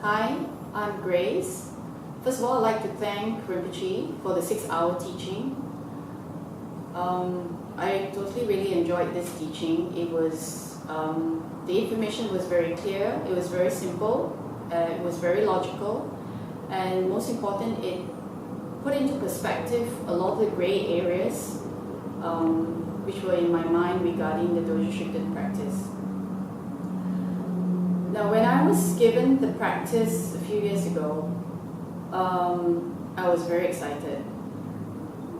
Hi, I'm Grace. First of all, I'd like to thank Rinpoche for the 6-hour teaching. I totally really enjoyed this teaching. The information was very clear, it was very simple, it was very logical, and most important, it put into perspective a lot of the gray areas which were in my mind regarding the Dojo Shukden practice. Now, when I was given the practice a few years ago, I was very excited.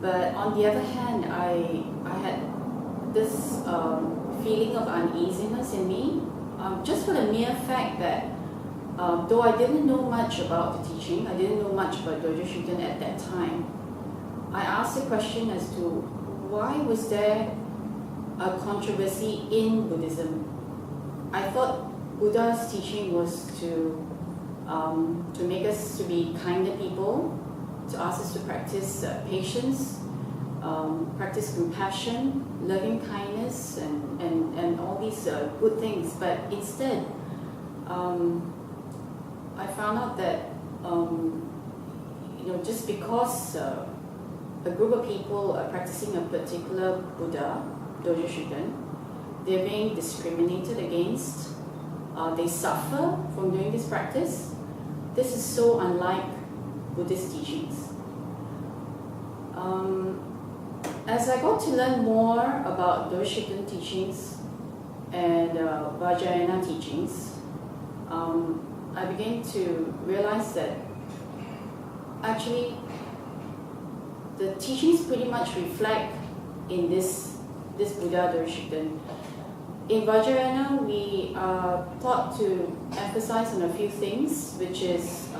But on the other hand, I had this feeling of uneasiness in me, just for the mere fact that though I didn't know much about the teaching, I didn't know much about Dojo Shukden at that time, I asked the question as to why was there a controversy in Buddhism? I thought Buddha's teaching was to make us to be kinder people, to ask us to practice patience, practice compassion, loving kindness, and all these good things. But instead, I found out that just because a group of people are practicing a particular Buddha, Dojo Shukden, they're being discriminated against. They suffer from doing this practice. This is so unlike Buddhist teachings. As I got to learn more about Dojo Shukden teachings and Vajrayana teachings, I began to realize that actually the teachings pretty much reflect in this Buddha Dojo Shukden. In Vajrayana, we are taught to emphasize on a few things, which is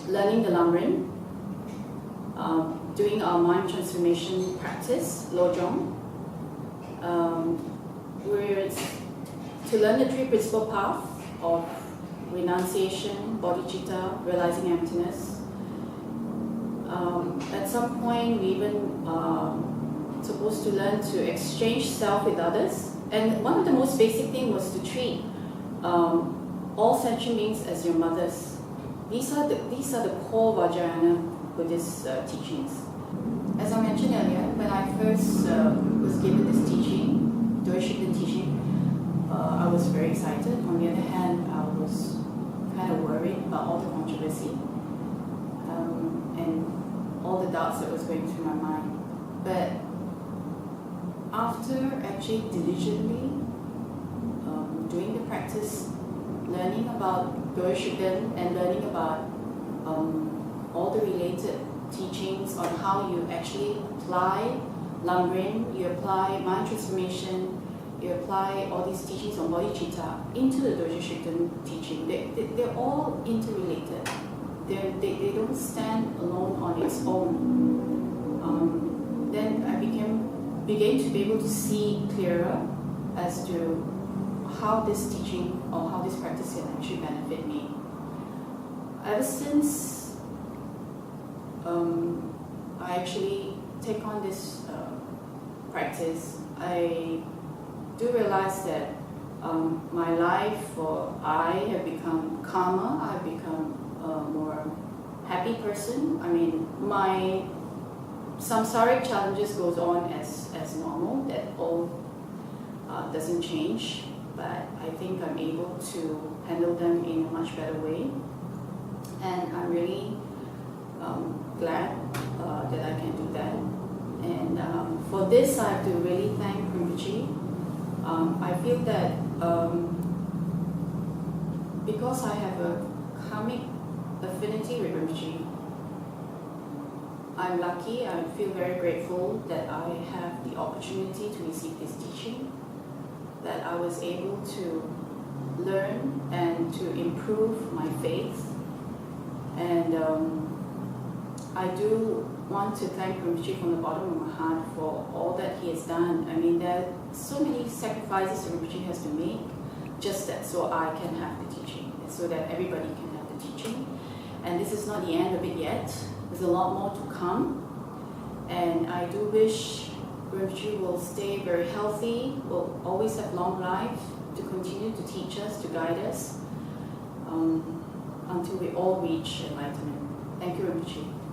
learning the Lamrim, doing our mind transformation practice, Lojong. We're to learn the three principal paths of renunciation, bodhicitta, realizing emptiness. At some point, we even supposed to learn to exchange self with others, and one of the most basic things was to treat all sentient beings as your mothers. These are the core Vajrayana Buddhist teachings. As I mentioned earlier, when I first was given this teaching, Dojo Shukden teaching, I was very excited. On the other hand, I was kind of worried about all the controversy and all the doubts that was going through my mind. But after actually diligently doing the practice, learning about Dojo Shukden and learning about all the related teachings on how you actually apply Lamrim, you apply mind transformation, you apply all these teachings on bodhicitta into the Dojo Shukden teaching. They're all interrelated. They don't stand alone on its own. Then I began to be able to see clearer as to how this teaching or how this practice can actually benefit me. Ever since I actually take on this practice, I do realize that my life, or I have become calmer, I've become a more happy person. I mean, my samsaric challenges goes on as normal, that all doesn't change, but I think I'm able to handle them in a much better way, and I'm really glad that I can do that. And for this, I have to really thank Rinpoche. I feel that because I have a karmic affinity with Rinpoche, I'm lucky, I feel very grateful that I have the opportunity to receive this teaching, that I was able to learn and to improve my faith. And I do want to thank Rinpoche from the bottom of my heart for all that he has done. I mean, there are so many sacrifices that Rinpoche has to make, just that so I can have the teaching, and so that everybody can have the teaching. And this is not the end of it yet. There's a lot more to come, and I do wish Rinpoche will stay very healthy, will always have long life, to continue to teach us, to guide us. until we all reach enlightenment. Thank you, Rinpoche.